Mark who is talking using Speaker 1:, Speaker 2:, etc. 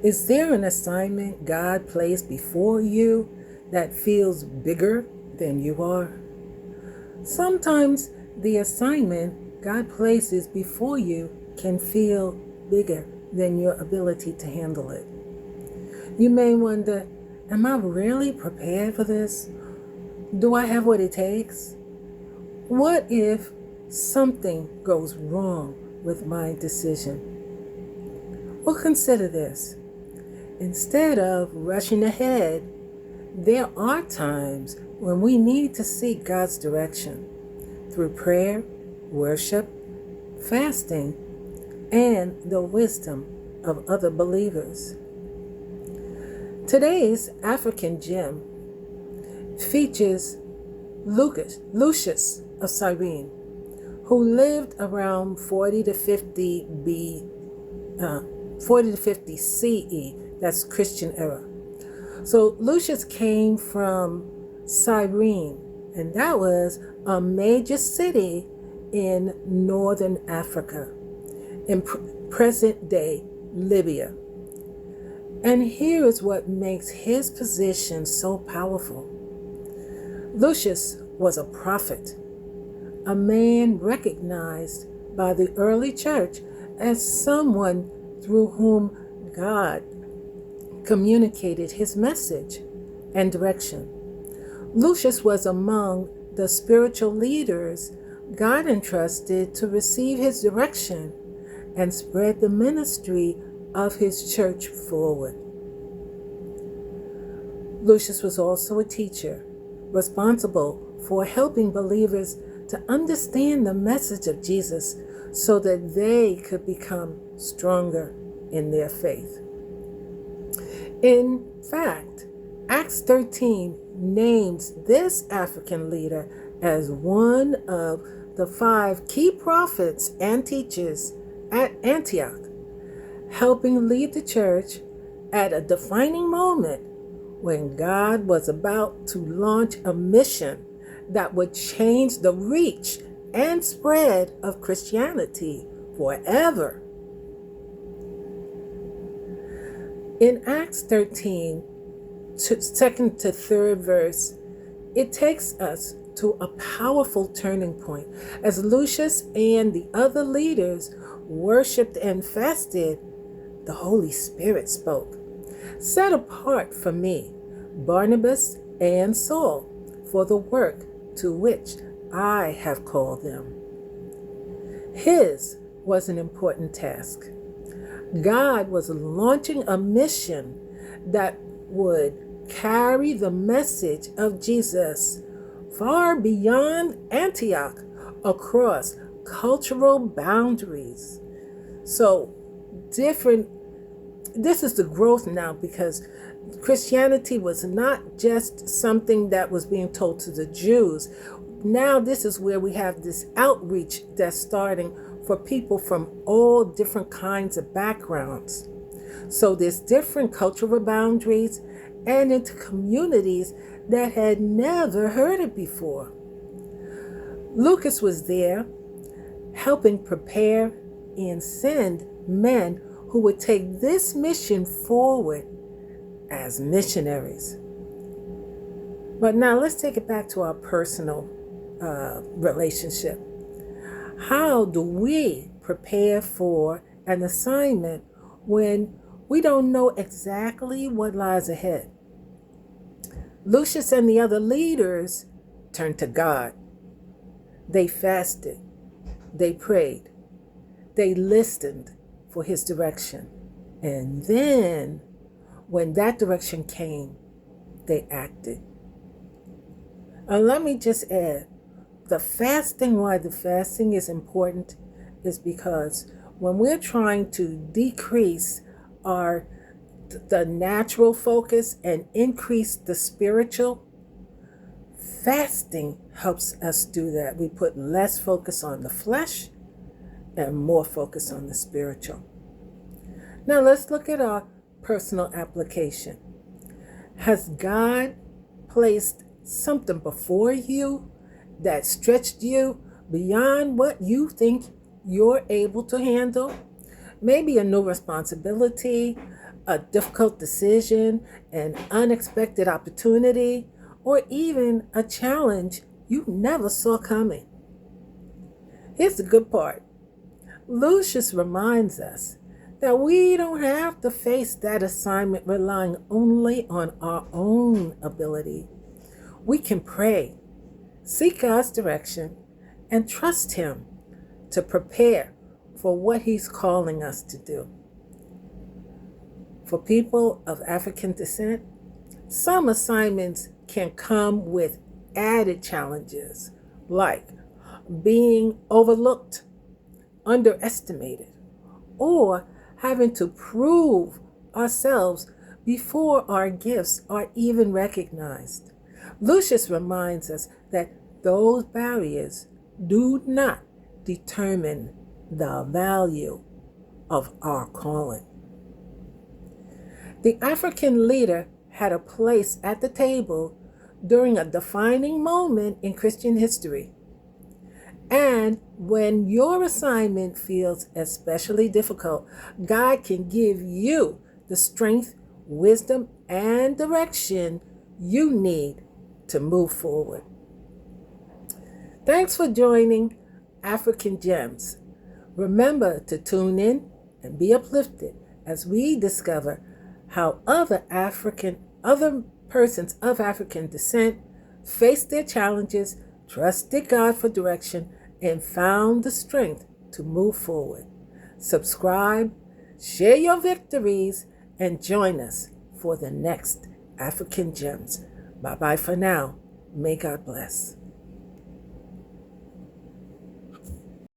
Speaker 1: Is there an assignment God placed before you that feels bigger than you are? Sometimes the assignment God places before you can feel bigger than your ability to handle it. You may wonder, am I really prepared for this? Do I have what it takes? What if something goes wrong with my decision? Well, consider this. Instead of rushing ahead, there are times when we need to seek God's direction through prayer, worship, fasting, and the wisdom of other believers. Today's African gem features Lucius of Cyrene, who lived around 40 to 50 CE. That's Christian era. So Lucius came from Cyrene, and that was a major city in northern Africa, in present-day Libya. And here is what makes his position so powerful. Lucius was a prophet, a man recognized by the early church as someone through whom God communicated his message and direction. Lucius was among the spiritual leaders God entrusted to receive his direction and spread the ministry of his church forward. Lucius was also a teacher, responsible for helping believers to understand the message of Jesus so that they could become stronger in their faith. In fact, Acts 13 names this African leader as one of the 5 key prophets and teachers at Antioch, helping lead the church at a defining moment when God was about to launch a mission that would change the reach and spread of Christianity forever. In Acts 13, 2nd to 3rd verse, it takes us to a powerful turning point. As Lucius and the other leaders worshiped and fasted, the Holy Spirit spoke. Set apart for me Barnabas and Saul for the work to which I have called them. His was an important task. God was launching a mission that would carry the message of Jesus far beyond Antioch, across cultural boundaries. So this is the growth now, because Christianity was not just something that was being told to the Jews. Now this is where we have this outreach that's starting for people from all different kinds of backgrounds. So there's different cultural boundaries and into communities that had never heard it before. Lucas was there helping prepare and send men who would take this mission forward as missionaries. But now let's take it back to our personal relationship. How do we prepare for an assignment when we don't know exactly what lies ahead? Lucius and the other leaders turned to God. They fasted. They prayed. They listened for his direction. And then, when that direction came, they acted. And let me just add, why the fasting is important is because when we're trying to decrease the natural focus and increase the spiritual, fasting helps us do that. We put less focus on the flesh and more focus on the spiritual. Now let's look at our personal application. Has God placed something before you that stretched you beyond what you think you're able to handle? Maybe a new responsibility, a difficult decision, an unexpected opportunity, or even a challenge you never saw coming. Here's the good part. Lucius reminds us that we don't have to face that assignment relying only on our own ability. We can pray, seek God's direction, and trust Him to prepare for what He's calling us to do. For people of African descent, some assignments can come with added challenges, like being overlooked, underestimated, or having to prove ourselves before our gifts are even recognized. Lucius reminds us that those barriers do not determine the value of our calling. The African leader had a place at the table during a defining moment in Christian history. And when your assignment feels especially difficult, God can give you the strength, wisdom, and direction you need to move forward. Thanks for joining African Gems. Remember to tune in and be uplifted as we discover how other persons of African descent faced their challenges, trusted God for direction, and found the strength to move forward. Subscribe, share your victories, and join us for the next African Gems. Bye-bye for now. May God bless.